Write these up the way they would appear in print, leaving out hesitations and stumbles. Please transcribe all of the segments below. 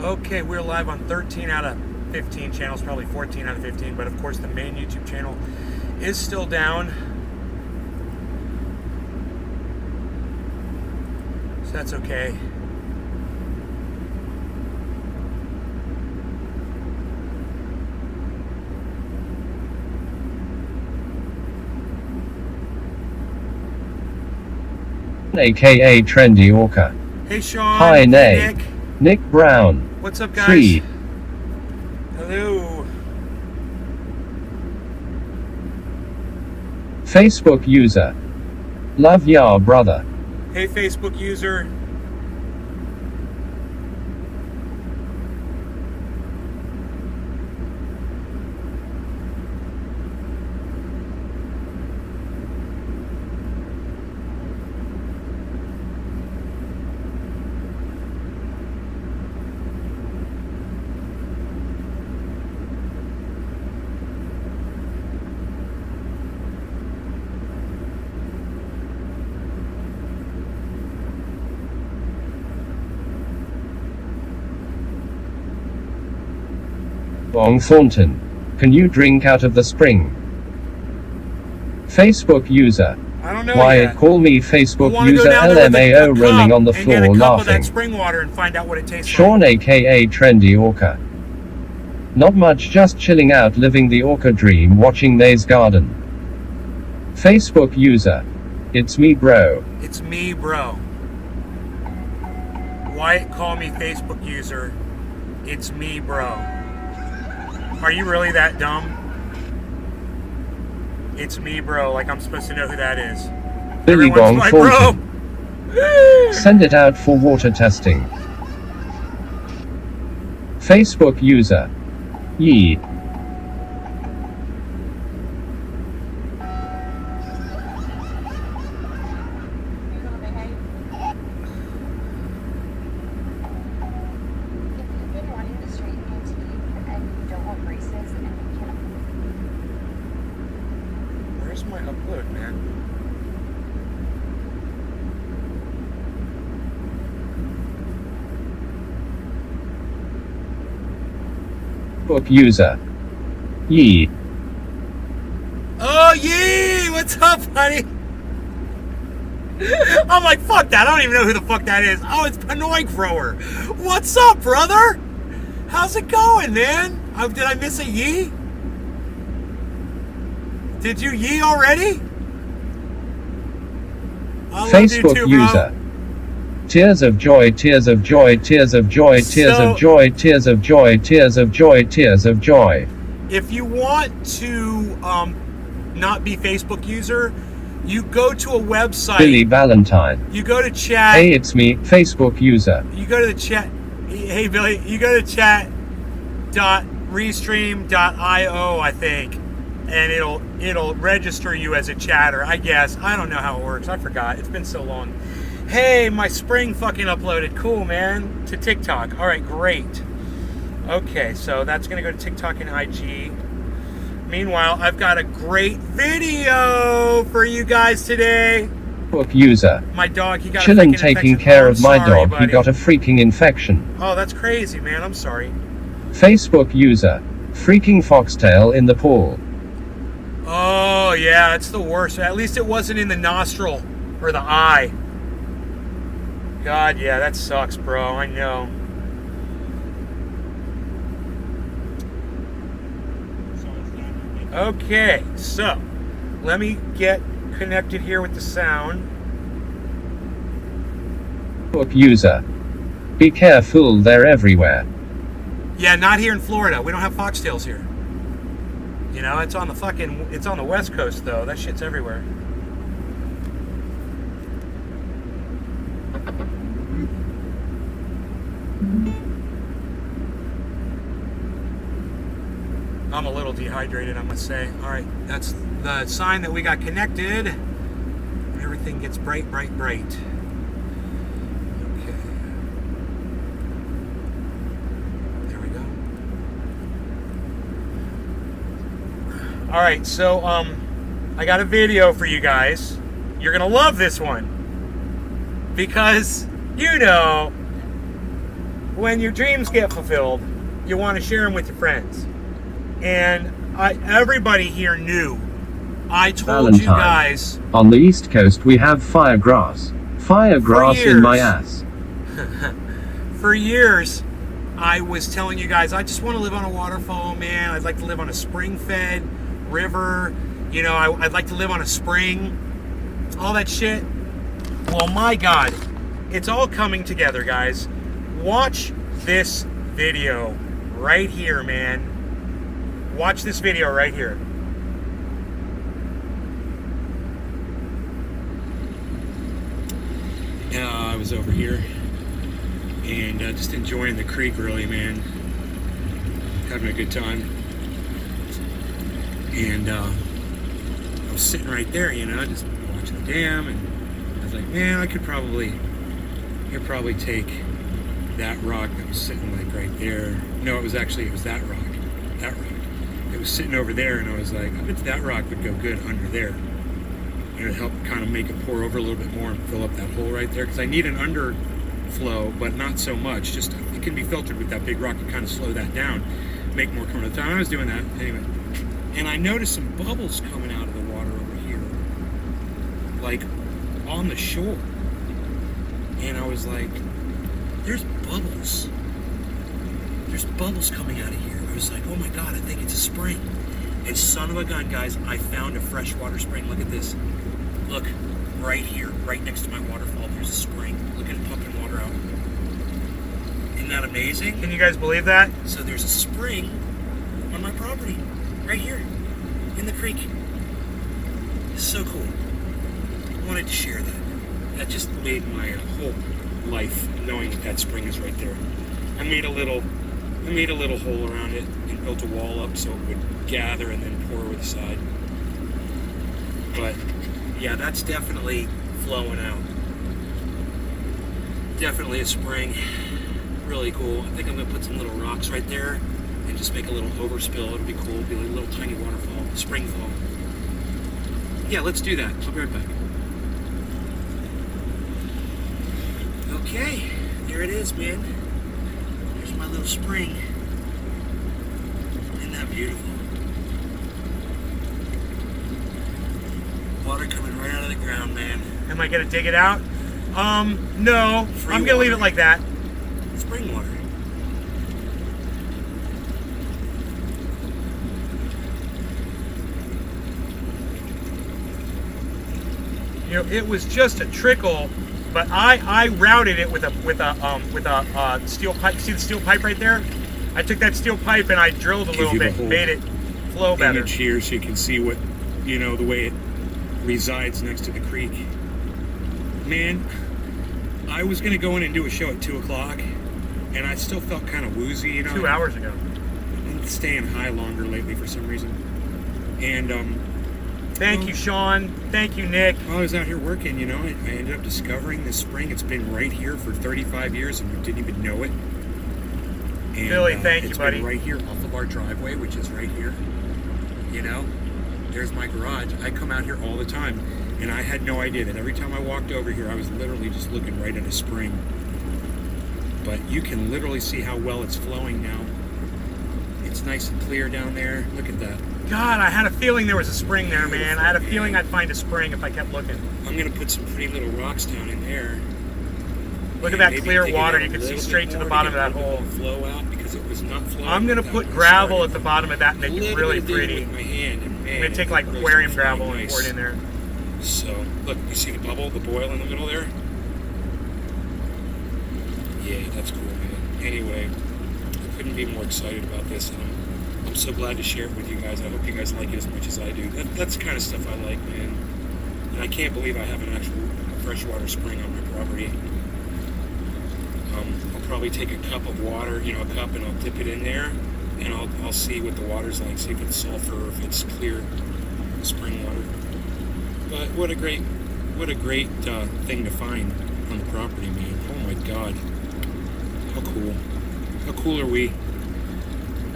Okay, we're live on 13 out of 15 channels, probably 14 out of 15, but of course the main YouTube channel is still down. So that's okay. AKA Trendy Orca. Hey Sean. Hi hey Nay. Nick Brown. What's up guys? 3. Hello. Facebook user. Love ya brother. Hey Facebook user. Bong Thornton. Can you drink out of the spring? Facebook user. I don't know Wyatt, yet. call me Facebook I wanna go user down there with a LMAO cup rolling on the and floor get a cup of laughing. that spring water and find out what it tastes Sean aka Trendy Orca. Not much, just chilling out, living the orca dream, watching Nay's Garden. Facebook user. It's me bro. like. It's me, bro. Wyatt, call me Facebook user. It's me, bro. Are you really that dumb? It's me, bro. Like I'm supposed to know who that is. Billy Everyone's Bong my Thornton. bro. Send it out for water testing. Facebook user. Yee. Where's my upload, man? Facebook user. Yee. Oh, yee! What's up, honey? I'm like, fuck that. I don't even know who the fuck that is. Oh, it's Panoy Grower. What's up, brother? How's it going, man? Did I miss a yee? Did you yee already? I love you Facebook too, bro. user. Tears of joy, tears of joy, tears of joy, tears So- of joy, tears of joy, tears of joy, tears of joy. If you want to not be Facebook user, you go to a website. Billy Valentine. You go to chat. Hey, it's me, Facebook user. You go to the chat. Hey, Billy. You go to chat.restream.io, I think, and it'll register you as a chatter. I guess. I don't know how it works. I forgot. It's been so long. Hey, my spring fucking uploaded. Cool, man. To TikTok. All right, great. Okay, so that's gonna go to TikTok and IG. Meanwhile, I've got a great video for you guys today. Facebook user. My dog, he got Chillin' a freaking taking infection. care Oh, of my I'm sorry, dog, he buddy. got a freaking infection. Oh, that's crazy, man. I'm sorry. Facebook user. Freaking foxtail in the pool. Oh, yeah, it's the worst. At least it wasn't in the nostril or the eye. God, yeah, that sucks, bro. I know. Okay, so let me get connected here with the sound. Facebook user. Be careful, they're everywhere. Yeah, not here in Florida. We don't have foxtails here. You know, it's on the West Coast though. That shit's everywhere. I'm a little dehydrated, I must say. All right, that's the sign that we got connected. Everything gets bright, bright, bright. Okay. There we go. All right, so I got a video for you guys. You're gonna love this one because you know when your dreams get fulfilled, you want to share them with your friends. And everybody here knew. I told you guys. On the East Coast, we have firegrass. Firegrass in my ass. For years, I was telling you guys, I just want to live on a waterfall, man. I'd like to live on a spring-fed river. You know, I'd like to live on a spring. All that shit. Well, my God, it's all coming together, guys. Watch this video right here, man. Watch this video right here. I was over here and just enjoying the creek, really, man. Having a good time. And I was sitting right there, you know, just watching the dam, and I was like, man, I could probably take that rock that was sitting like right there. No, it was that rock. That rock. It was sitting over there, and I was like, I bet that rock would go good under there. It would help kind of make it pour over a little bit more and fill up that hole right there, because I need an underflow, but not so much. Just it can be filtered with that big rock to kind of slow that down, make more come out of the time. I was doing that anyway, and I noticed some bubbles coming out of the water over here, like on the shore, and I was like, "There's bubbles. There's bubbles coming out of here." I was like, "Oh my God, I think it's a spring." And son of a gun, guys, I found a freshwater spring. Look at this. Look, right here, right next to my waterfall, there's a spring. Look at it pumping water out. Isn't that amazing? Can you guys believe that? So there's a spring on my property, right here, in the creek. It's so cool. I wanted to share that. That just made my whole life knowing that spring is right there. I made a little hole around it and built a wall up so it would gather and then pour over the side. But yeah, that's definitely flowing out. Definitely a spring. Really cool. I think I'm gonna put some little rocks right there and just make a little overspill. It'll be cool. It'll be like a little tiny waterfall, spring fall. Yeah, let's do that. I'll be right back. Okay, there it is, man. There's my little spring. Isn't that beautiful? Water coming right out of the ground, man. Am I gonna dig it out? No. Free I'm gonna leave it like that. Spring water. You know, it was just a trickle, but I routed it with a steel pipe. See the steel pipe right there? I took that steel pipe and I drilled a little bit, made it flow better. Image here so you can see what, you know, the way it resides next to the creek. Man, I was gonna go in and do a show at 2 o'clock, and I still felt kind of woozy, you know. 2 hours ago. I'm staying high longer lately for some reason. And thank you, Sean. Thank you, Nick. while I was out here working, you know, I ended up discovering this spring. It's been right here for 35 years, and we didn't even know it. And, Billy, thank you, buddy. It's been right here off of our driveway, which is right here. You know, there's my garage. I come out here all the time, and I had no idea that every time I walked over here, I was literally just looking right at a spring. But you can literally see how well it's flowing now. It's nice and clear down there. Look at that. God, I had a feeling there was a spring there, man. I had a feeling I'd find a spring if I kept looking. I'm gonna put some pretty little rocks down in there. Look at And that maybe clear dig it water. out You a can see little straight bit to the more bottom of get that a little hole. bit of flow out because it was not flowing. I'm gonna without put when I gravel started. at the bottom of that and make it really pretty. With my hand, and man, I'm gonna take like it aquarium really gravel and nice. pour it in there. So, look, you see the bubble, the boil in the middle there? Yeah, that's cool, man. Anyway, I couldn't be more excited about this, and I'm so glad to share it with you guys. I hope you guys like it as much as I do. That's the kind of stuff I like, man. And I can't believe I have an actual freshwater spring on my property. I'll probably take a cup of water, you know, a cup, and I'll dip it in there, and I'll see what the water's like, see if it's sulfur or if it's clear spring water. But what a great thing to find on the property, man. Oh my God. How cool. How cool are we?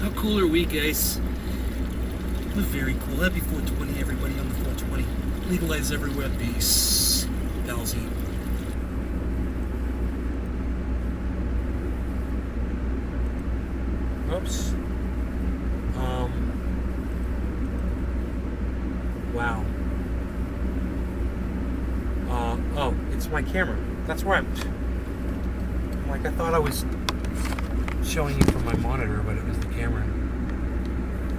How cool are we, guys? We're very cool. Happy 420, everybody on the 420. Legalize everywhere. Peace. Palsy. Oops. Wow. Oh, it's my camera. That's why I'm like, I thought I was showing you from my monitor, but it was the camera.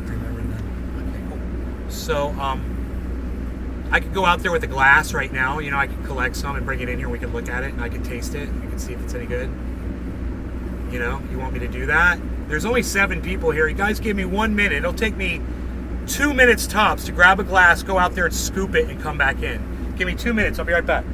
Remember that? Okay, cool. So, I could go out there with a glass right now. You know, I could collect some and bring it in here. We could look at it and I could taste it. We could see if it's any good. You know, you want me to do that? There's only 7 people here. You guys give me 1 minute. It'll take me 2 minutes tops to grab a glass, go out there and scoop it and come back in. Give me 2 minutes. I'll be right back.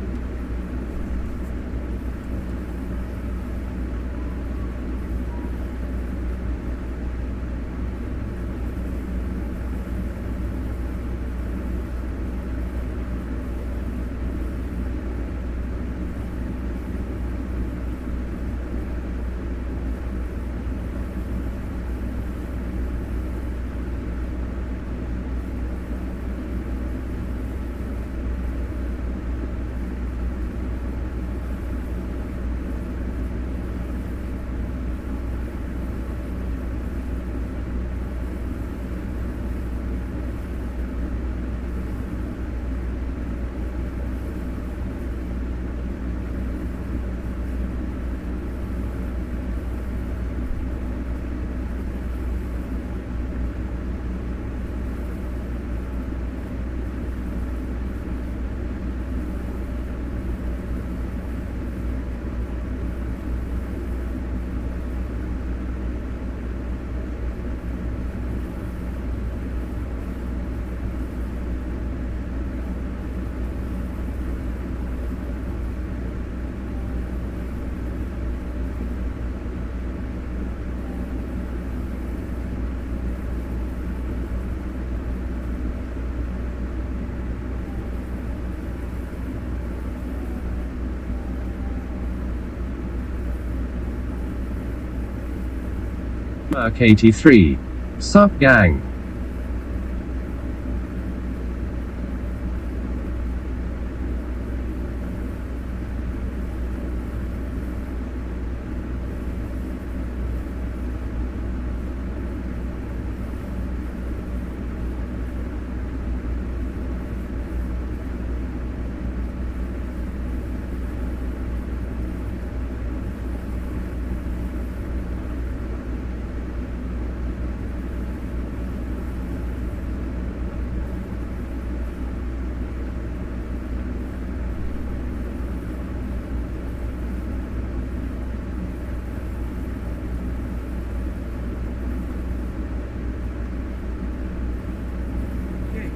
Mark 83. Sup gang.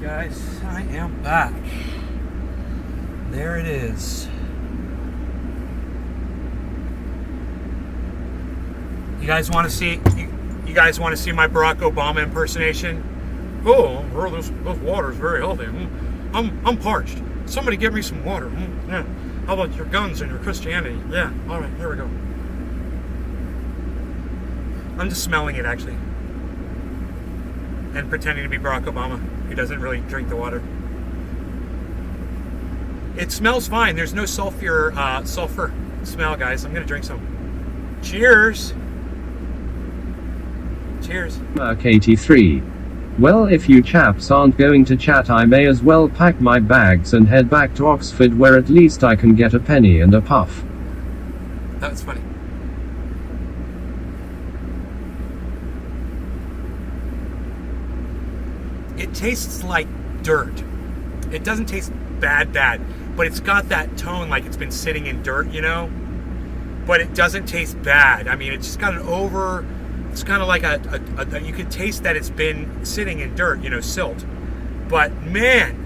Guys, I am back. There it is. You guys want to see? You guys want to see my Barack Obama impersonation? Oh, bro, this water is very healthy. I'm parched. Somebody give me some water. Yeah. How about your guns and your Christianity? Yeah. All right, here we go. I'm just smelling it actually, and pretending to be Barack Obama. He doesn't really drink the water. It smells fine. There's no sulfur smell, guys. I'm gonna drink some. Cheers. Cheers. Mark 83. Well, if you chaps aren't going to chat, I may as well pack my bags and head back to Oxford, where at least I can get a penny and a puff. That was funny. It tastes like dirt. It doesn't taste bad, but it's got that tone like it's been sitting in dirt, you know? But it doesn't taste bad. I mean, it's just got it's kind of like you can taste that it's been sitting in dirt, you know, silt. But man,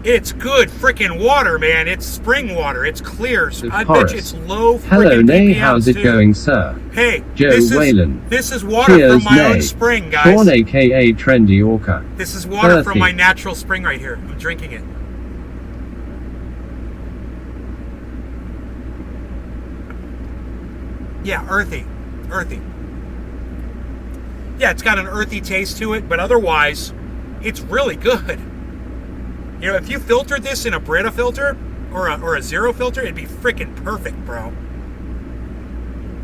it's good freaking water, man. It's spring water. It's clear. I bet you it's low freaking Hello, Nay. ppms How's it too. going, sir? Hey, Joe Whalen. This is water Cheers, from my own Nay. spring, guys. Born aka Trendy Orca. This is water from Earthy. my natural spring right here. I'm drinking it. Yeah, earthy. Earthy. Yeah, it's got an earthy taste to it, but otherwise, it's really good. You know, if you filtered this in a Brita filter or a zero filter, it'd be freaking perfect, bro.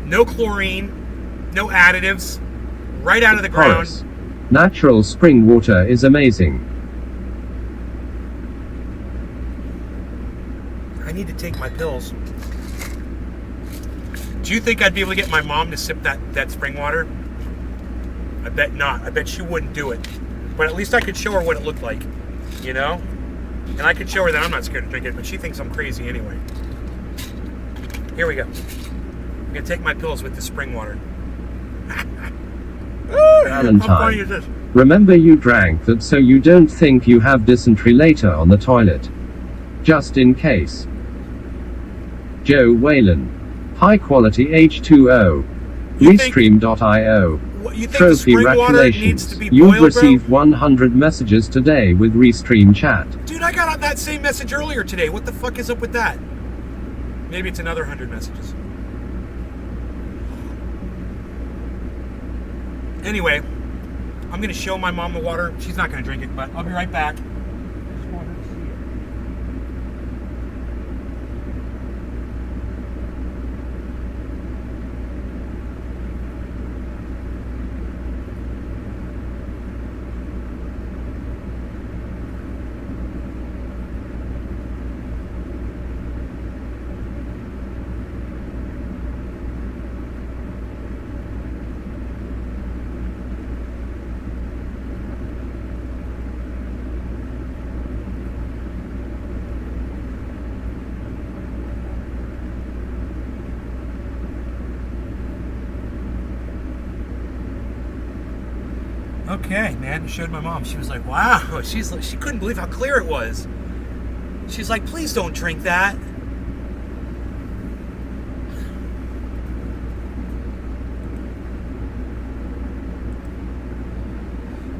No chlorine, no additives, right out of the ground. Horace. Natural spring water is amazing. I need to take my pills. Do you think I'd be able to get my mom to sip that spring water? I bet not. I bet she wouldn't do it. But at least I could show her what it looked like, you know? And I could show her that I'm not scared to drink it, but she thinks I'm crazy anyway. Here we go. I'm gonna take my pills with the spring water. How funny is Valentine. this? Remember you drank that so you don't think you have dysentery later on the toilet. Just in case. Joe Whalen. High quality H2O. You think- Restream.io. What, you think the Trophy spring water needs to congratulations. be You've boiled, received 100 messages today with Restream chat. bro? Dude, I got that same message earlier today. What the fuck is up with that? Maybe it's another 100 messages. Anyway, I'm gonna show my mom the water. She's not gonna drink it, but I'll be right back. Just want her to see it. Okay, man. I showed my mom. She was like, "Wow." She couldn't believe how clear it was. She's like, "Please don't drink that."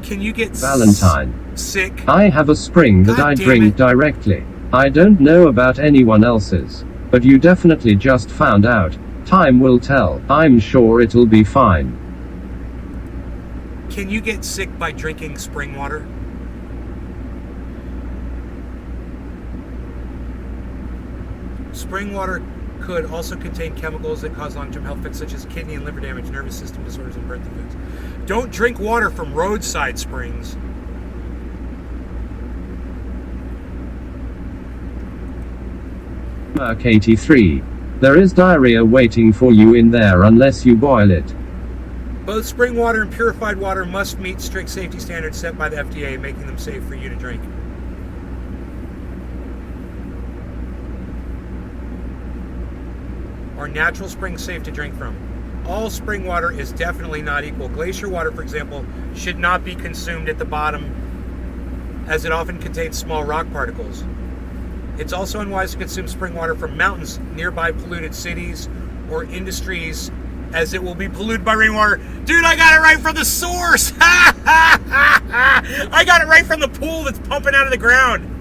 Can you get Valentine. sick? I have a spring that God I damn drink it. directly. I don't know about anyone else's. But you definitely just found out. Time will tell. I'm sure it'll be fine. Can you get sick by drinking spring water? Spring water could also contain chemicals that cause long-term health effects such as kidney and liver damage, nervous system disorders, and birth defects. Don't drink water from roadside springs. Merc 83. There is diarrhea waiting for you in there unless you boil it. Both spring water and purified water must meet strict safety standards set by the FDA, making them safe for you to drink. Are natural springs safe to drink from? All spring water is definitely not equal. Glacier water, for example, should not be consumed at the bottom as it often contains small rock particles. It's also unwise to consume spring water from mountains, nearby polluted cities, or industries, as it will be polluted by rainwater. Dude, I got it right from the source! I got it right from the pool that's pumping out of the ground.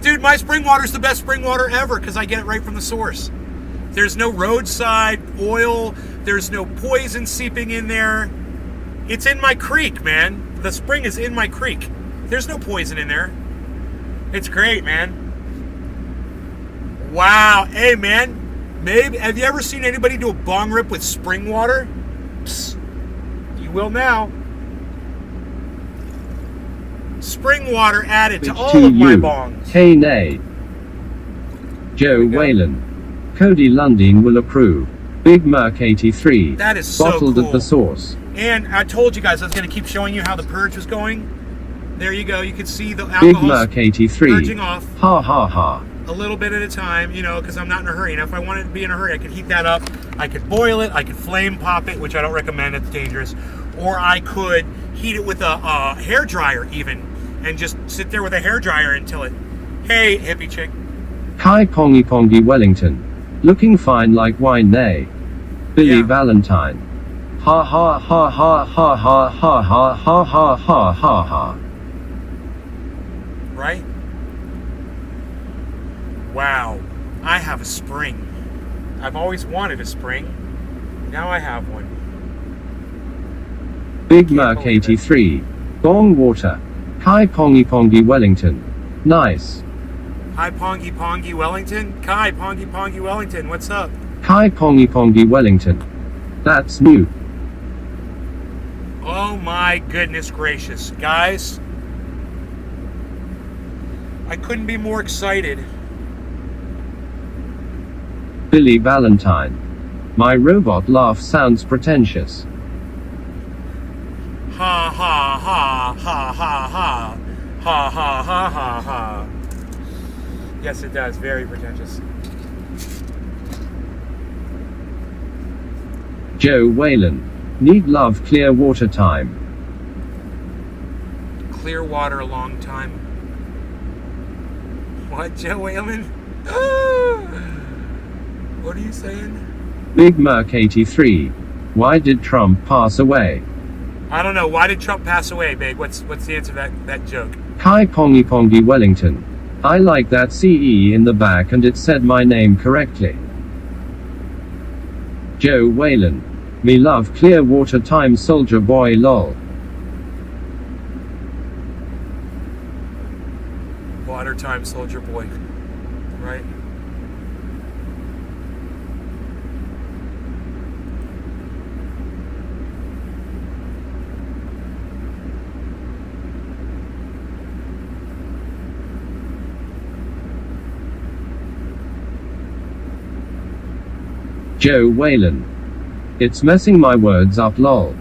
Dude, my spring water is the best spring water ever because I get it right from the source. There's no roadside oil. There's no poison seeping in there. It's in my creek, man. The spring is in my creek. There's no poison in there. It's great, man. Wow. Hey, man. Maybe, have you ever seen anybody do a bong rip with spring water? Psst. You will now. Spring water added to all of my bongs. Hey nay. Joe go. Whalen. Cody Lundin will approve. Big Merc 83. That is so Bottled cool. at the source. And I told you guys I was going to keep showing you how the purge was going. There you go. You can see the Big alcohol Merc 83. purging off Ha ha ha. a little bit at a time, you know, because I'm not in a hurry. And if I wanted to be in a hurry, I could heat that up. I could boil it. I could flame pop it, which I don't recommend. It's dangerous. Or I could heat it with a hair dryer even, and just sit there with a hair dryer until it. Hey, hippie chick. Kai Pongy Pongy Wellington. Looking fine like wine nay. Billy Yeah. Valentine. Ha ha ha ha ha ha ha ha ha ha ha ha ha. Right? Wow. I have a spring. I've always wanted a spring. Now I have one. Big Merc 83. Bong water. Kai Pongy Pongy Wellington. Nice. Hi, Pongy Pongy Wellington. Kai, Pongy Pongy Wellington. What's up? Kai Pongy Pongy Wellington. That's new. Oh my goodness gracious. Guys, I couldn't be more excited. Billy Valentine. My robot laugh sounds pretentious. Ha ha ha ha ha ha. Ha ha ha ha ha. Yes, it does. Very pretentious. Joe Whalen. Need love clear water time. Clear water a long time. What, Joe Whalen? What are you saying? Big Merc 83. Why did Trump pass away? I don't know. Why did Trump pass away, Big? What's the answer to that joke? Kai Pongy Pongy Wellington. I like that CE in the back and it said my name correctly. Joe Whalen. Me love clear water time soldier boy lol. Water time soldier boy. Right? Joe Whalen. It's messing my words up lol.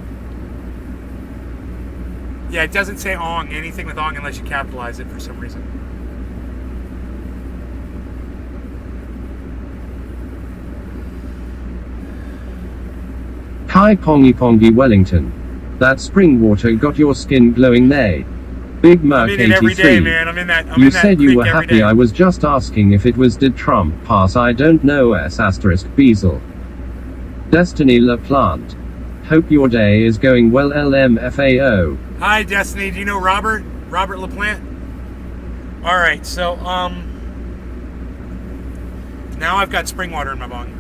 Yeah, it doesn't say ong, anything with ong, unless you capitalize it for some reason. Kai Pongy Pongy Wellington. That spring water got your skin glowing nay. Big Merc I'm in it every day, 83. man. I'm in that. You said you were every happy. day. I was just asking if it was did Trump pass. I don't know s asterisk Beazle. Destiny LaPlante. Hope your day is going well LMFAO. Hi, Destiny. Do you know Robert? Robert LaPlante? Alright, so, now I've got spring water in my bong.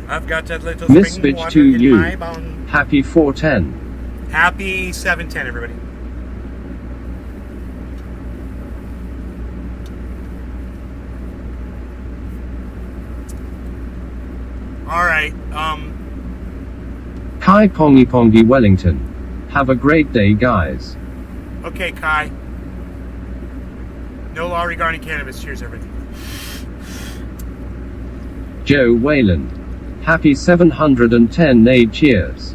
I've got that little Miss spring Bitch water to in you. my bong. Happy 410. Happy 710, everybody. Alright, Kai Pongy Pongy Wellington. Have a great day, guys. okay, Kai. No law regarding cannabis. Cheers, everybody. Joe Whalen. Happy 710 nay cheers.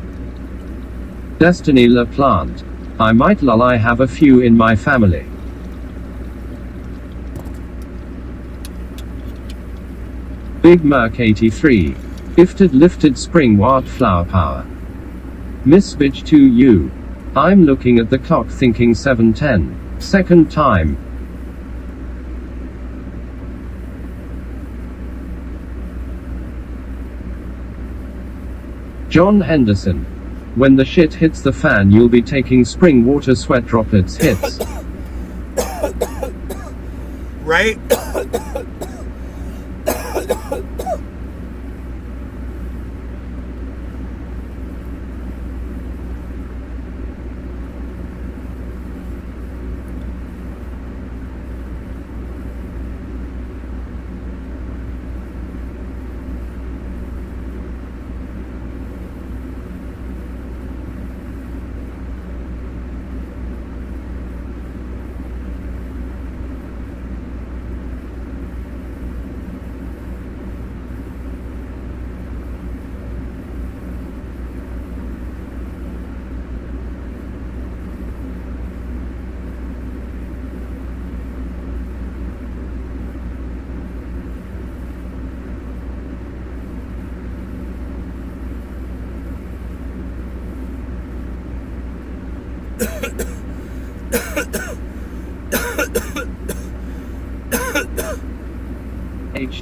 Destiny LaPlante. I might lol I have a few in my family. Big Merc 83. Gifted lifted spring wart flower power. Miss Bitch to you. I'm looking at the clock thinking 7:10. Second time. John Henderson. When the shit hits the fan, you'll be taking spring water sweat droplets hits. Right?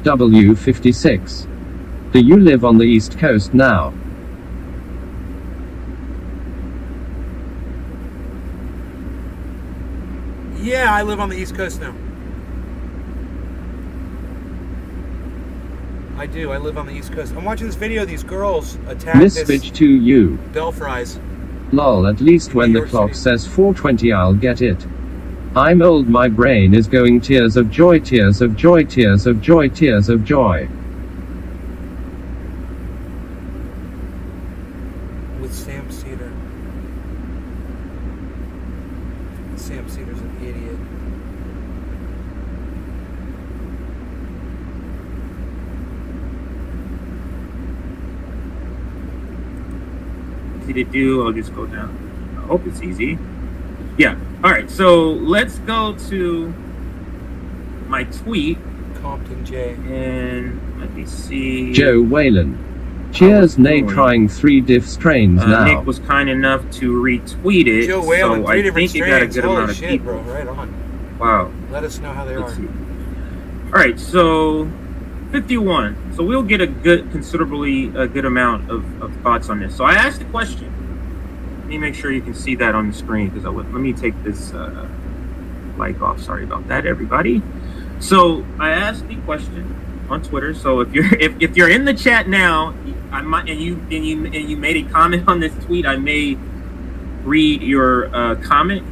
HW56. Do you live on the East Coast now? Yeah, I live on the East Coast now. I do. I live on the East Coast. I'm watching this video of these girls attack Miss this Bitch to you. Belfries. Lol, at least when New the York clock City. says 4:20 I'll get it. I'm old, my brain is going tears of joy, tears of joy, tears of joy, tears of joy. With Sam Cedar. Sam Cedar's an idiot. Easy to do. I'll just go down. I hope it's easy. Yeah. All right. So let's go to my tweet Compton J. and let me see. Joe Whalen. Cheers, Nay going? trying 3 diff strains now. Nick was kind enough to retweet it. Joe Whalen, so 3 I different think it got a strains. good Holy amount of shit, people. bro. Right on. Wow. Let us know how they Let's are. see. All right, so 51. So we'll get a considerably good amount of thoughts on this. So I asked the question. Let me make sure you can see that on the screen because let me take this mic off. Sorry about that, everybody. So I asked the question on Twitter. So if you're in the chat now, I might and you made a comment on this tweet, I may read your comment.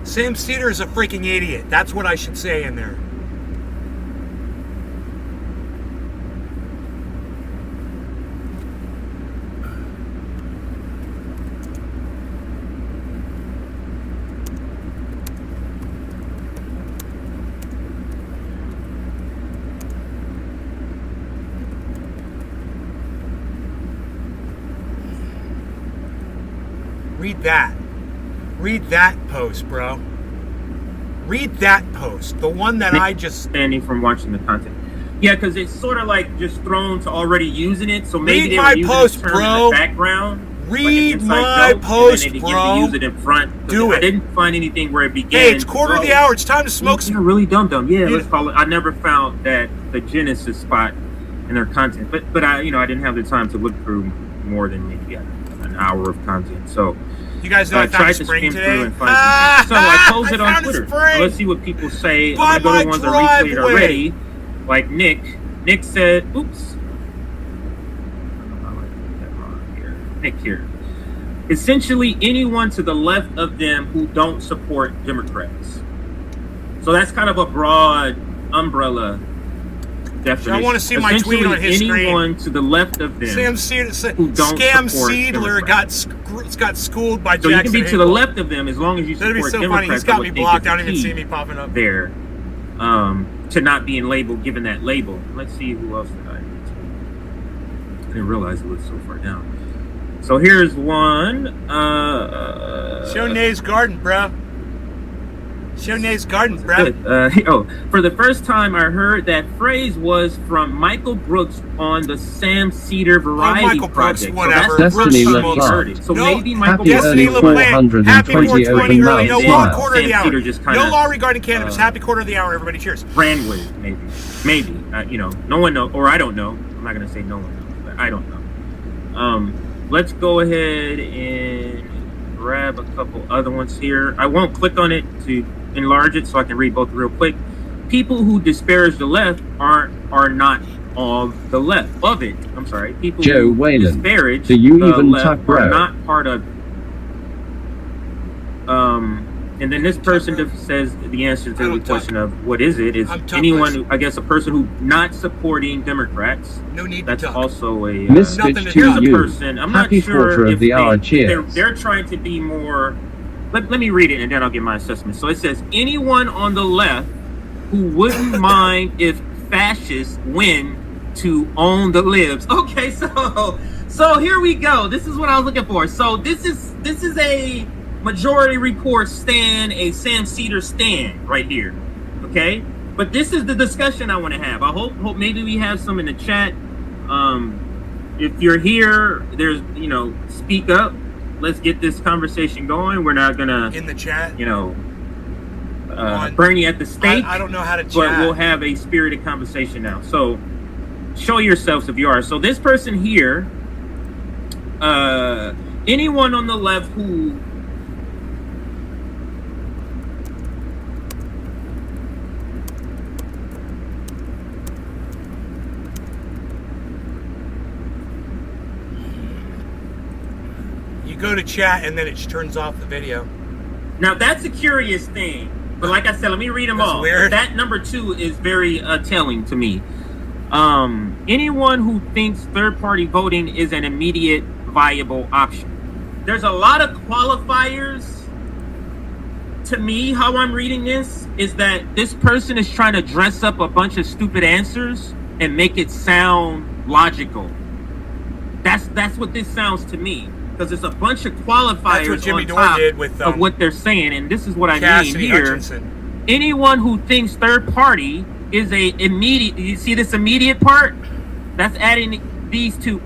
Sam Cedar is a freaking idiot. That's what I should say in there. Read that. Read that post, bro. Read that post. The one that I just... Standing from watching the content. Yeah, because it's sort of like just thrown to already using it. So maybe Read they my were using post, this term bro. in the background. Read like an my inside joke, post, and then they bro. begin to use it in front. Do I it. didn't find anything where it began. Hey, it's quarter of the hour. It's time to smoke You're some... really dumb. Yeah, You- let's call it. I never found that the Genesis spot in their content, but I I didn't have the time to look through more than maybe an hour of content. So You guys know I I found tried a to spring skim through today? and find some. So I posted I on found a Twitter. spring. Let's see what people say. By I'm gonna go to my the ones that retweeted driveway. already, like Nick. Nick said, "Oops." Nick here. Essentially, anyone to the left of them who don't support Democrats. So that's kind of a broad umbrella definition. I wanna see my tweet Essentially, on his screen. anyone to the left of them. Sam Cedar, who don't Scam support Seedler got schooled by So you Jackson can be to the Hinkle. left of them as long as you That'd support be so Democrats. funny. He's I got would me think blocked. is I don't even key see me popping up. there to not being labeled, given that label. Let's see who else did I need to. I didn't realize it was so far down. So here's one. Show Nay's garden, bro. Show Nay's garden, bro. Good. For the first time I heard that phrase was from Michael Brooks on the Sam Cedar Variety Michael Brooks, Project. whatever. So that's the Destiny first time he LaPlante. heard it. So No, maybe Michael Happy Brooks early Destiny knew it. LaPlante. Happy 420 420 open early. No mouth law, smile. quarter of the Sam hour. Cedar just kinda, No law regarding cannabis. Happy quarter of the hour, everybody. Cheers. ran with it, maybe. No one knows, or I don't know. I'm not gonna say no one knows, but I don't know. Let's go ahead and grab a couple other ones here. I won't click on it to enlarge it so I can read both real quick. People who disparage the left are not of the left of it. I'm sorry. People Joe who Whalen. disparage Do you the even left tuck, bro? are not part of. And then this person says the answer I to don't the question of what is it is I'm tuckless. anyone who, I guess, a person who not supporting Democrats. No need That's to talk. also a Miss Nothing Bitch to here's do. a to you. person. I'm Happy not sure quarter if of the hour. they're, Cheers. they're trying to be more. Let me read it and then I'll give my assessment. So it says anyone on the left who wouldn't mind if fascists win to own the libs. Okay, so here we go. This is what I was looking for. So this is a majority report stand, a Sam Cedar stand right here. Okay, but this is the discussion I want to have. I hope maybe we have some in the chat. If you're here, there's speak up. Let's get this conversation going. We're not gonna In the chat. burn you at the stake. I don't know how to chat. But we'll have a spirited conversation now. So show yourselves if you are. So this person here, anyone on the left who You go to chat and then it turns off the video. now that's a curious thing. But like I said, let me read them That's all. weird. That number 2 is very telling to me. Anyone who thinks third-party voting is an immediate viable option. There's a lot of qualifiers to me, how I'm reading this is that this person is trying to dress up a bunch of stupid answers and make it sound logical. That's what this sounds to me, because it's a bunch of qualifiers That's what Jimmy on Dore top did with, of what they're saying, and this is what I Cassidy mean here. Hutchinson. Anyone who thinks third party is a immediate. You see this immediate part? That's adding these two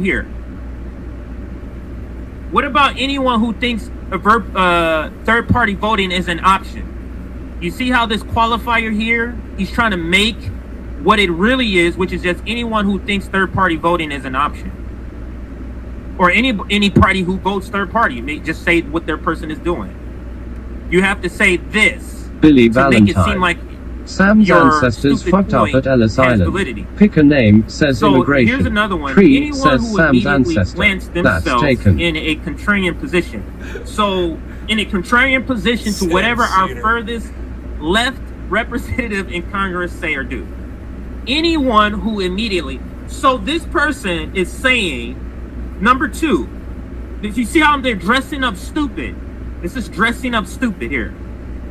here. What about anyone who thinks third party voting is an option? You see how this qualifier here? He's trying to make what it really is, which is just anyone who thinks third party voting is an option, or any party who votes third party. May just say what their person is doing. You have to say this Billy to make it seem Valentine. like Sam's your ancestors stupid fucked up point at Ellis has Island. validity. Pick a name, says So immigration. here's another one. Cree Anyone says who Sam's immediately ancestor. plants That's themselves taken. in a contrarian position. So in a contrarian position to whatever our Cedar. furthest left representative in Congress say or do. Anyone who immediately. So this person is saying, number two, did you see how they're dressing up stupid? This is dressing up stupid here.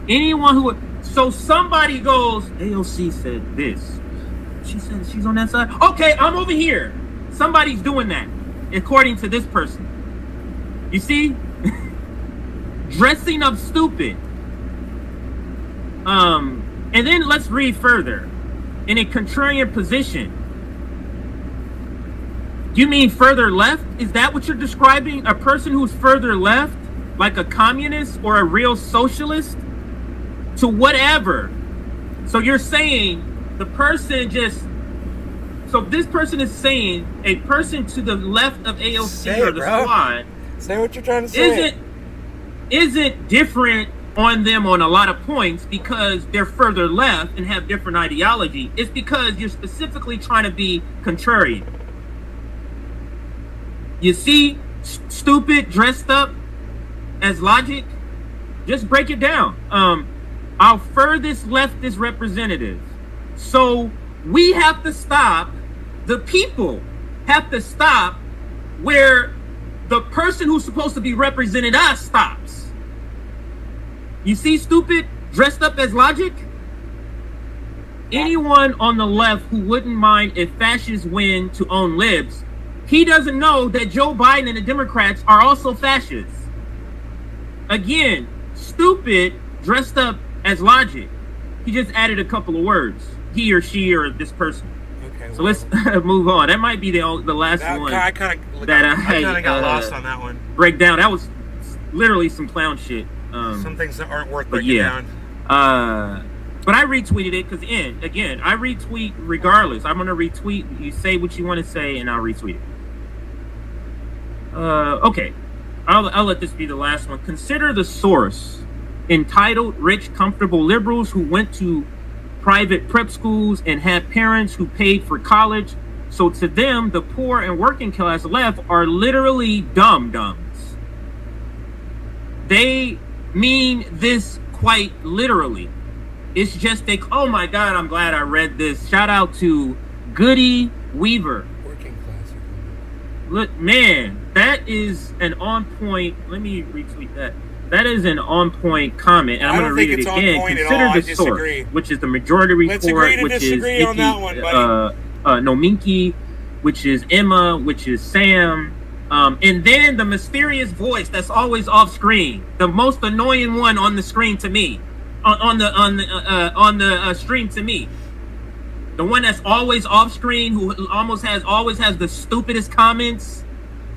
Anyone who. So somebody goes, AOC said this. She said she's on that side. Okay, I'm over here. Somebody's doing that, according to this person. You see? Dressing up stupid. And then let's read further. In a contrarian position. You mean further left? Is that what you're describing? A person who's further left? Like a communist or a real socialist? To whatever. So you're saying the person just. So this person is saying a person to the left of AOC Say or it, the bro. squad Say what you're trying to say. isn't different on them on a lot of points because they're further left and have different ideology. It's because you're specifically trying to be contrarian. You see, stupid dressed up as logic. Just break it down. Our furthest leftist representative. So we have to stop. The people have to stop where the person who's supposed to be representing us stops. You see, stupid dressed up as logic. Anyone on the left who wouldn't mind if fascists win to own libs, he doesn't know that Joe Biden and the Democrats are also fascists. Again, stupid dressed up as logic. He just added a couple of words. He or she or this person. Okay. So let's move on. That might be the last one. I kind of that got lost on that one. break down. That was literally some clown shit. Some things that aren't worth but breaking yeah. down. But I retweeted it because again, I retweet regardless. I'm gonna retweet. You say what you want to say, and I'll retweet it. Okay, I'll let this be the last one. Consider the source. Entitled rich, comfortable liberals who went to private prep schools and had parents who paid for college. So to them, the poor and working class left are literally dum-dums. They mean this quite literally. It's just oh my God, I'm glad I read this. Shout out to Goody Weaver. Working class. Look, man, that is an on point. Let me retweet that. That is an on point comment, and I'm going to read it again. Consider the source, which is the majority report, which is disagree on that one, buddy. Nominky, which is Emma, which is Sam, and then the mysterious voice that's always off screen, the most annoying one on the screen to me, on the stream to me, the one that's always off screen, who always has the stupidest comments.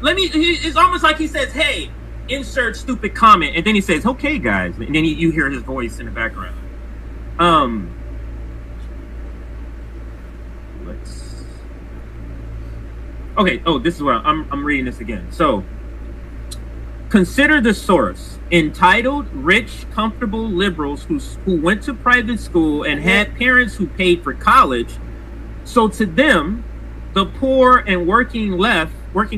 It's almost like he says, "Hey, insert stupid comment," and then he says, "Okay, guys," and then you hear his voice in the background. Okay. Oh, this is what I'm reading this again. So, consider the source. Entitled rich, comfortable liberals who went to private school and had parents who paid for college. So to them, the poor and working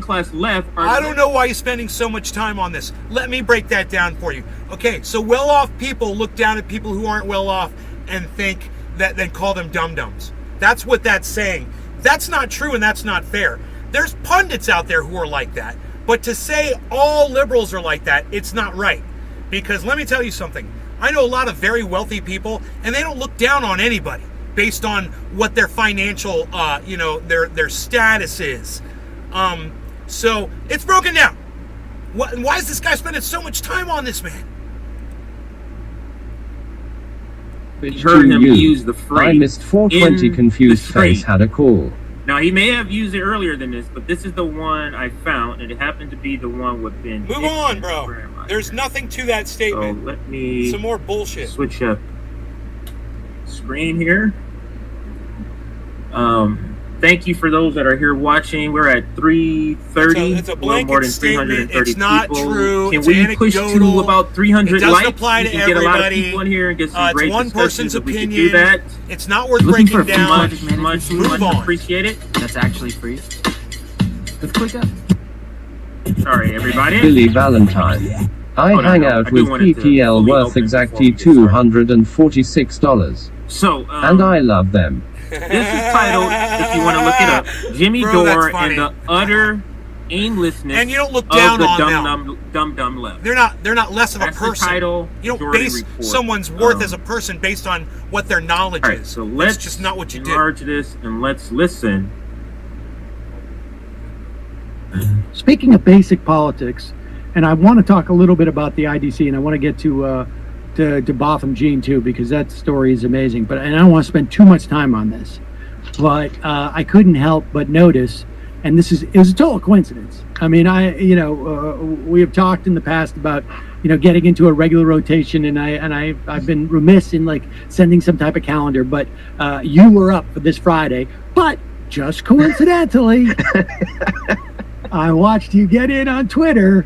class left are. I don't know why you're spending so much time on this. Let me break that down for you. Okay, so well-off people look down at people who aren't well-off and think that, then call them dum-dums. That's what that's saying. That's not true and that's not fair. There's pundits out there who are like that. But to say all liberals are like that, it's not right. Because let me tell you something. I know a lot of very wealthy people, and they don't look down on anybody based on what their financial, their status is. So it's broken down. Why is this guy spending so much time on this, man? Bitch Heard to him you. use the phrase. I missed 420 in confused the street. face had a call. Now, he may have used it earlier than this, but this is the one I found, and it happened to be the one with Ben. Move on, bro. There's nothing to that So statement. let me Some more bullshit. switch up screen here. Thank you for those that are here watching. We're at 330. It's a little more blanket than statement. 330 It's not people. true. Can It's we push to anecdotal. about 300 It doesn't likes? apply to we can get a lot of everybody. people in here and get some It's great one discussions person's if we could opinion. do that. It's not worth Looking breaking for a down. Much Move on. appreciate it. That's actually free. Let's click up. Sorry, everybody. Billy Valentine. I Oh, no, hang no. out I do with want it to PPL fully worth open exactly before we get started. $246. So, And I love them. this is titled, if you want to look it up, Jimmy Bro, that's Dore funny. and the utter aimlessness And you don't look of down the on them. dumb left. They're not less of a That's the person. title, You don't Majority base Report. someone's worth as a person based on what their knowledge All right, is. so let's That's just not what you do. enlarge this and let's listen. Speaking of basic politics, and I want to talk a little bit about the IDC, and I want to get to Botham Jean too, because that story is amazing. And I don't want to spend too much time on this, but I couldn't help but notice, and it was a total coincidence. I mean, we have talked in the past about getting into a regular rotation, and I've been remiss in like sending some type of calendar, but you were up for this Friday, but just coincidentally. I watched you get in on Twitter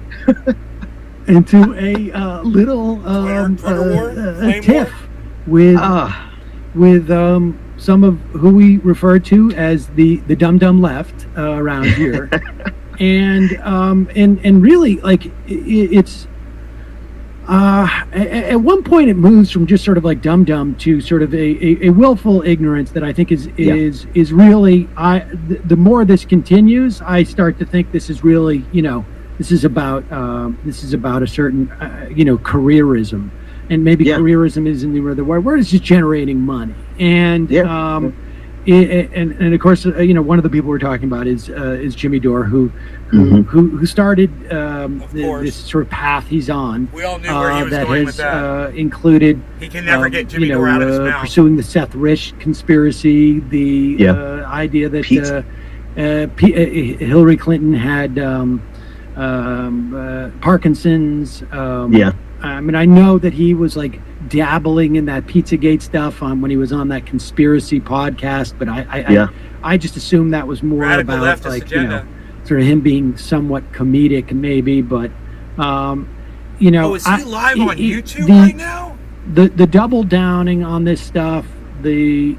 into a little Twitter war? Flame tiff war? with some of who we refer to as the dum left around here, and really like it's. At one point, it moves from just sort of like dum to sort of a willful ignorance that I think is really. The more this continues, I start to think this is really this is about a certain careerism, and maybe careerism isn't the right word. We're just generating money, and and of course one of the people we're talking about is Jimmy Dore, who started this sort of path he's on. We all knew where he was that going has with that. included He can never get Jimmy Dore out of his mouth. pursuing the Seth Rich conspiracy, the idea that Hillary Clinton had Parkinson's. I mean, I know that he was like dabbling in that Pizzagate stuff when he was on that conspiracy podcast, but I just assumed that was more Radical about leftist like agenda. sort of him being somewhat comedic, maybe, but Oh, is he live on YouTube right now? The double downing on this stuff, the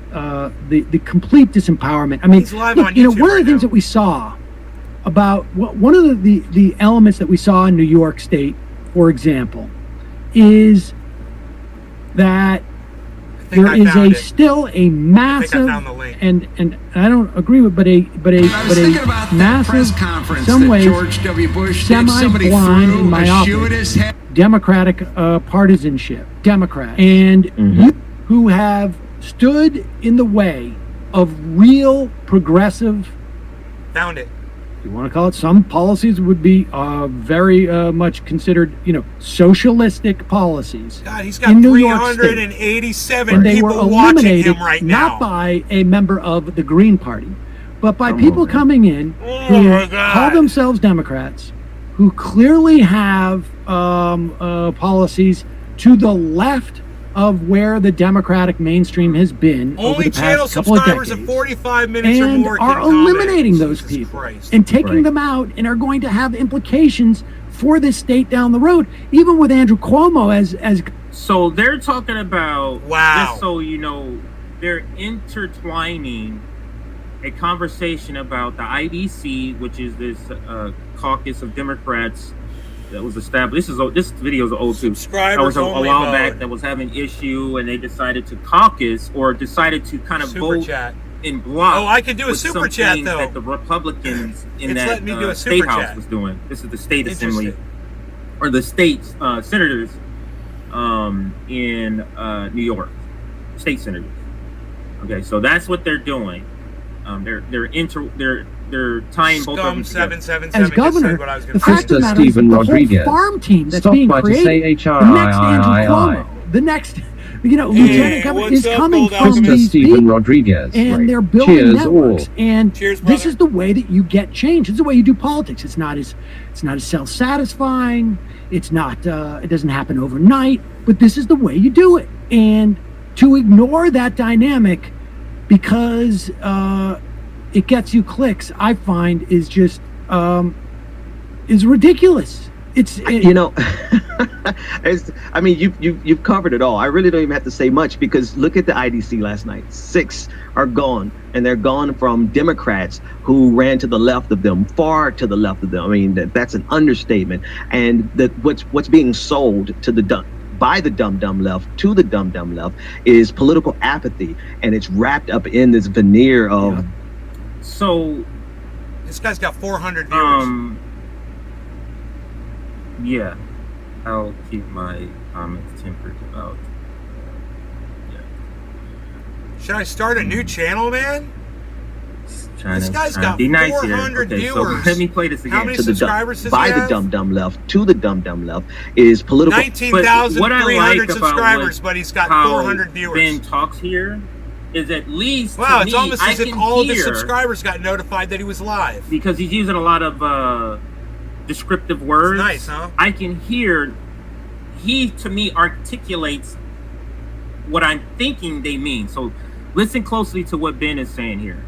complete disempowerment. I mean, He's live look, on YouTube one of the right things now. that we saw about one of the elements that we saw in New York State, for example, is that there is still a massive, found the link. and I don't agree with, but a I was thinking about that massive, press conference some that ways, George W. Bush did. Somebody semi-blind threw and a myopic shoe at his head. Democratic partisanship, Democrat, and you who have stood in the way of real progressive, Found it. you want to call it, some policies would be very much considered, socialistic policies. God, he's got in New York State. 387 And they were people watching eliminated him right not now. by a member of the Green Party, but by people coming in who my God. call themselves Democrats, who clearly have policies to the left of where the Democratic mainstream has been over Only the channel past couple of subscribers decades, of 45 minutes or and more are can comment. eliminating those Jesus people Christ. and taking them out, and are going to have implications for this state down the road, even with Andrew Cuomo as So they're talking about, Wow. just so you know, they're intertwining a conversation about the IDC, which is this caucus of Democrats that was established. This video is old too. That Subscribers was a only while mode. back that was having issue, and they decided to caucus or decided to kind of Super vote chat. in block. Oh, I could do a with super some chat, things though. that the Republicans in It's that letting me do a state super house chat. was doing. This is the state Interesting. assembly, or the state senators. in New York, state senators. Okay, so that's what they're doing. They're tying both of them Scum together. 777 As just governor, said what I was the going to fact say. of the Mr. matter is Stephen the Rodriguez. whole farm team that's Stop being by to created, say the next HRIII. Andrew Cuomo, the next, Lieutenant Governor what's is up, coming Gold from Mr. Alchemist? these Stephen people. Rodriguez. And they're building Cheers networks, all. and Cheers, this brother. is the way that you get change. It's the way you do politics. It's not as self-satisfying. It's not. It doesn't happen overnight. But this is the way you do it. And to ignore that dynamic because it gets you clicks, I find is just is ridiculous. You know, I mean, you've covered it all. I really don't even have to say much because look at the IDC last night. 6 are gone, and they're gone from Democrats who ran to the left of them, far to the left of them. I mean, that's an understatement. And what's being sold to by the dumb left to the dumb left is political apathy, and it's wrapped up in this veneer of. So This guy's got 400 viewers. Yeah, I'll keep my comments tempered about. Should I start a new channel, man? Trying This to guy's got be nice here. 400 Okay, so viewers. let me play this again. How many To the subscribers does by he the have? dumb left to the dumb left is political. 19,300 about subscribers, but he's got how 400 viewers. Ben talks here is at least Wow, to it's me, almost I as if can all of his hear- subscribers got notified that he was live. because he's using a lot of descriptive words. Nice, huh? I can hear he to me articulates what I'm thinking they mean. So listen closely to what Ben is saying here.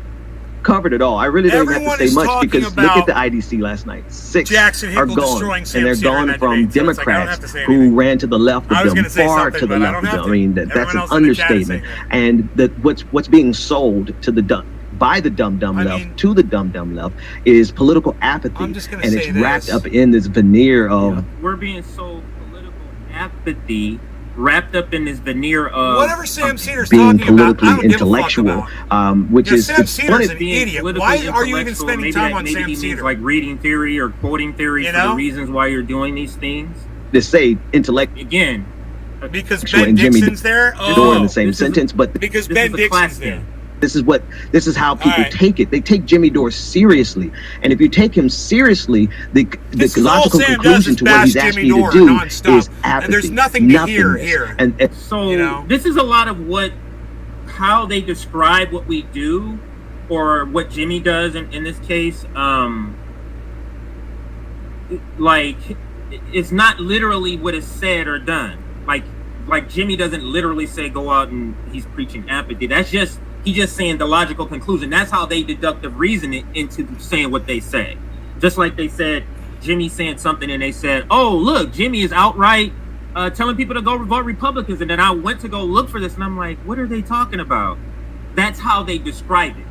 Covered it all. I really don't even Everyone have to is say much talking because look about at the IDC last night. 6 Jackson are Hinkle gone, destroying Sam and they're Cedar in gone that from debate, so it's like, I don't Democrats have to say who anything. ran to the left I of was them, gonna say far something, to the but I left don't of have them. to. I mean, that's Everyone an else in the chat is understatement. saying And what's being sold to the by the dumb I left mean, to the dumb left is political apathy, I'm just gonna and say it's wrapped this. up in this veneer of. We're being so political apathy wrapped up in this veneer of Whatever Sam Cedars being talking about, I politically don't give a fuck intellectual, about. which You know, is Sam it's Cedars funny- is an being idiot. politically Why are you even intellectual. spending Maybe time that- on maybe Sam he means Cedars? like reading theory or quoting theory You for the know? reasons why you're doing these things. to say intellect Again, Because Actually, Ben and Jimmy Dixon's there? door in Oh, the same this is- sentence, but because this Ben is a Dixon's class there. thing. this is how people All right. take it. They take Jimmy Dore seriously, and if you take him seriously, the This is all logical Sam does conclusion is to what bash he's Jimmy asking you Dore to do nonstop. is apathy. And there's nothing to hear nothingness. here. And So You know? this is a lot of how they describe what we do, or what Jimmy does in this case. Like it's not literally what is said or done. Like Jimmy doesn't literally say go out and he's preaching apathy. That's just he's just saying the logical conclusion. That's how they deductive reason it into saying what they say. Just like they said Jimmy saying something and they said, oh look, Jimmy is outright telling people to go vote Republicans. And then I went to go look for this and I'm like, what are they talking about? That's how they describe it.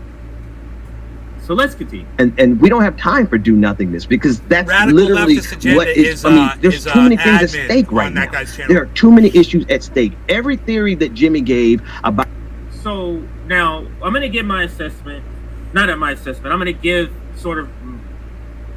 So let's continue. and we don't have time for do nothingness because that's Radical literally leftist agenda what is. is, I mean, there's too many things at admin stake on right that now. guy's channel. There are too many issues at stake. Every theory that Jimmy gave about. So now I'm going to give my assessment. Not at my assessment. I'm going to give sort of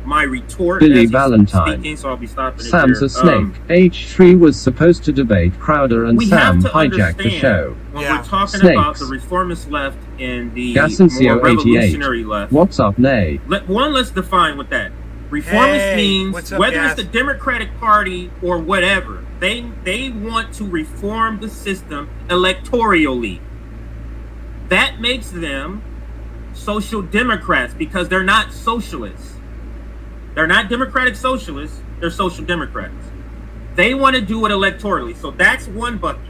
my retort. Billy as he's Valentine. Speaking, so I'll be stopping it Sam's here. a snake. H3 was supposed to debate Crowder and We Sam have to hijacked the understand show. when Yeah. we're talking Snakes. about the reformist left and the Gasencio more 88. revolutionary left. What's up, Nay? Let's define what that. Reformist Hey, means what's up, whether Gas? it's the Democratic Party or whatever, they want to reform the system electorally. That makes them social democrats because they're not socialists. They're not democratic socialists, they're social democrats. They want to do it electorally. So that's one bucket.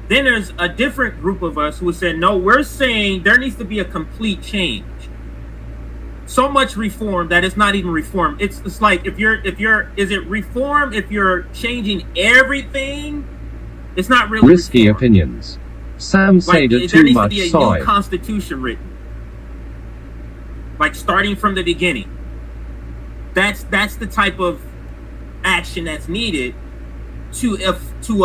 Then there's a different group of us who said, no, we're saying there needs to be a complete change. So much reform that it's not even reform. It's like is it reform if you're changing everything? It's not really Risky reform. opinions. Sam Like, Seder there too needs to much be a soy. new constitution written, like starting from the beginning. That's the type of action that's needed to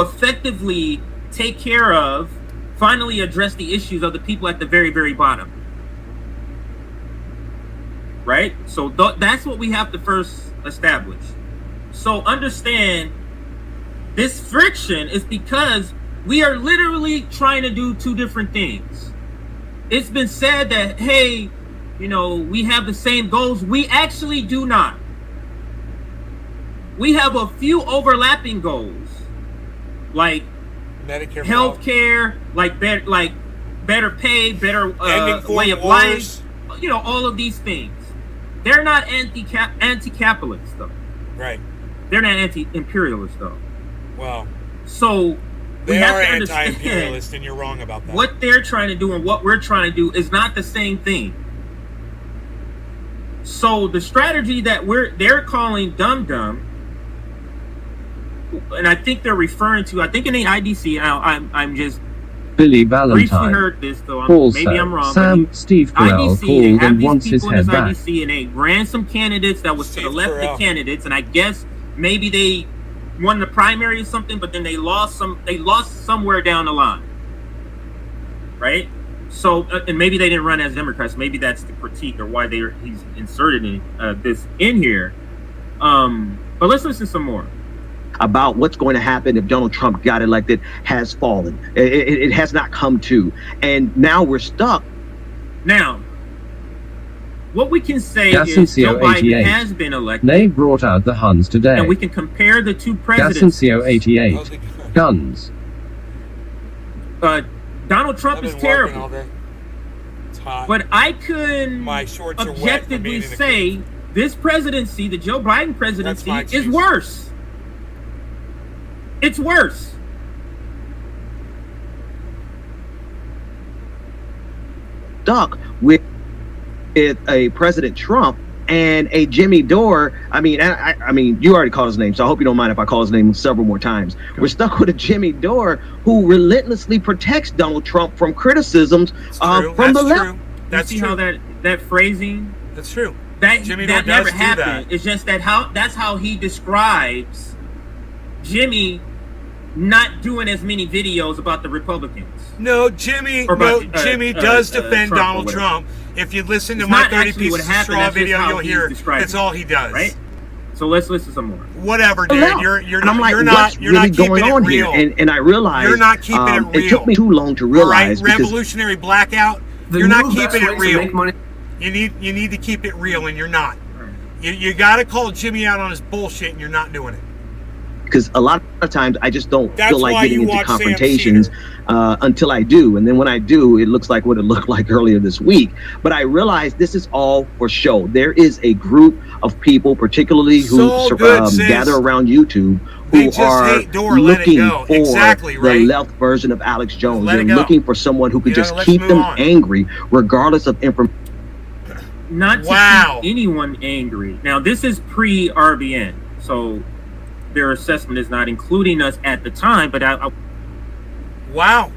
effectively take care of, finally address the issues of the people at the very, very bottom. Right? So that's what we have to first establish. So understand This friction is because we are literally trying to do two different things. It's been said that, hey, you know, we have the same goals. We actually do not. We have a few overlapping goals, like Medicare, healthcare, like better pay, better way of life. You know, all of these things. They're not anti-capitalist though. Right. They're not anti-imperialist though. Well, so they have are to understand anti-imperialist, and you're wrong about that. what they're trying to do and what we're trying to do is not the same thing. So the strategy that they're calling dumb, and I think they're referring to, I think in the IDC, I'm just Billy briefly Valentine. heard this, though Also, maybe I'm wrong. Sam Steve Carell IDC, they called have and these wants his people in head this back. IDC, and they ran some candidates that was to the left of candidates, and I guess maybe they won the primary or something, but then they lost somewhere down the line, right? So, and maybe they didn't run as Democrats. Maybe that's the critique or why he's inserted this in here. But let's listen some more about what's going to happen if Donald Trump got elected has fallen. It has not come to, and now we're stuck. Now, what we can say Gassencio is Joe Biden 88. has been elected. They brought out the Huns today. And we can compare the two presidents. Gassencio 88. Guns. Donald Trump is terrible. All day. It's hot. But I could My shorts are wet from being objectively in the say this presidency, the Joe Biden presidency, my is excuse. worse. It's worse. Stuck with a President Trump and a Jimmy Dore. I mean, you already called his name, so I hope you don't mind if I call his name several more times. We're stuck with a Jimmy Dore who relentlessly protects Donald Trump from criticisms from the left. That's you see true. how that phrasing? That's true. That Jimmy Dore never does do happened. that. It's just that's how he describes Jimmy not doing as many videos about the Republicans. No, Jimmy. Or about, Jimmy does defend Trump or Donald whatever. Trump. If you listen to It's my not 30 actually what pieces of happened, straw that's just video, how you'll he's hear describing that's it. all he does. Right? So let's listen some more. Whatever, dude. Left. You're And I'm like, you're what's not you're really not keeping going on it real. here? And I realized You're not keeping it real. It took me too long to All right, realize because revolutionary blackout. The You're not new best keeping way it to real. make money- You need to keep it real, and you're not. You got to call Jimmy out on his bullshit, and you're not doing it. because a lot of times I just don't That's feel like why getting you into watch Sam confrontations until I do. And then when I do, it looks like what it looked like earlier this week. But I realize this is all for show. There is a group of people, particularly who So good, sis. gather around YouTube, They who just are hate Dore, let it looking go. for Exactly, right? the left version of Alex Jones. Let it They're go. looking for someone who could You know, just let's keep move them on. angry, regardless of information. Not to Wow. keep anyone angry. Now, this is pre-RBN, so their assessment is not including us at the time, but Wow.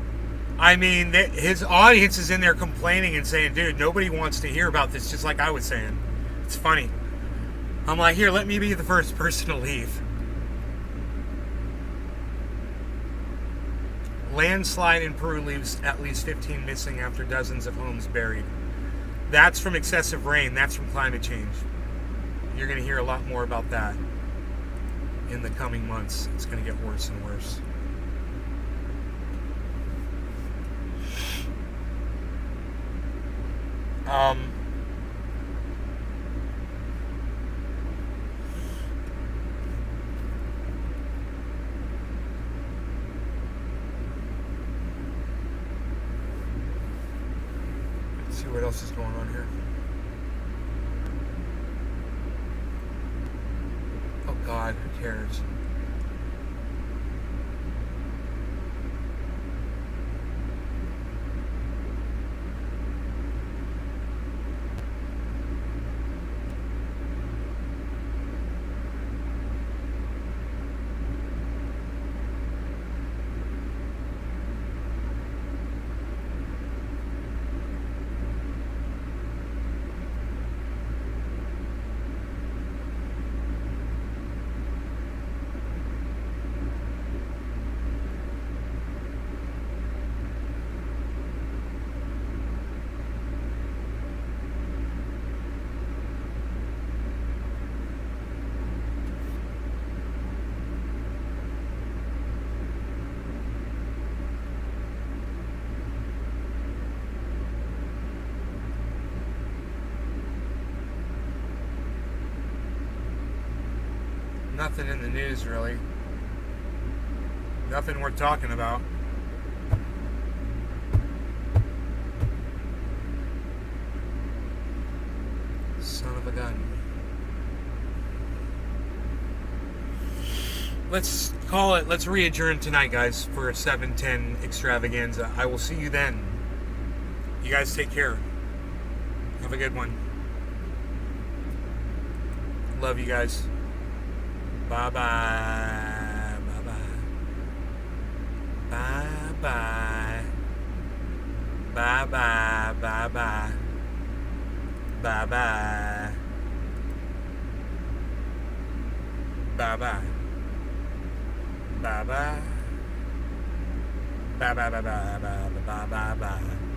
I mean, his audience is in there complaining and saying, dude, nobody wants to hear about this, just like I was saying. It's funny. I'm like, here, let me be the first person to leave. Landslide in Peru leaves at least 15 missing after dozens of homes buried. That's from excessive rain. That's from climate change. You're going to hear a lot more about that in the coming months. It's going to get worse and worse. Let's see what else is going on here. Oh God, who cares? Nothing in the news, really. Nothing worth talking about. Son of a gun. Let's call it. Let's re-adjourn tonight, guys, for a 7:10 extravaganza. I will see you then. You guys take care. Have a good one. Love you guys. Bye bye. Bye bye. Bye bye. Bye bye. Bye bye. Bye bye. Bye bye. Bye bye. Bye bye bye bye bye bye bye bye.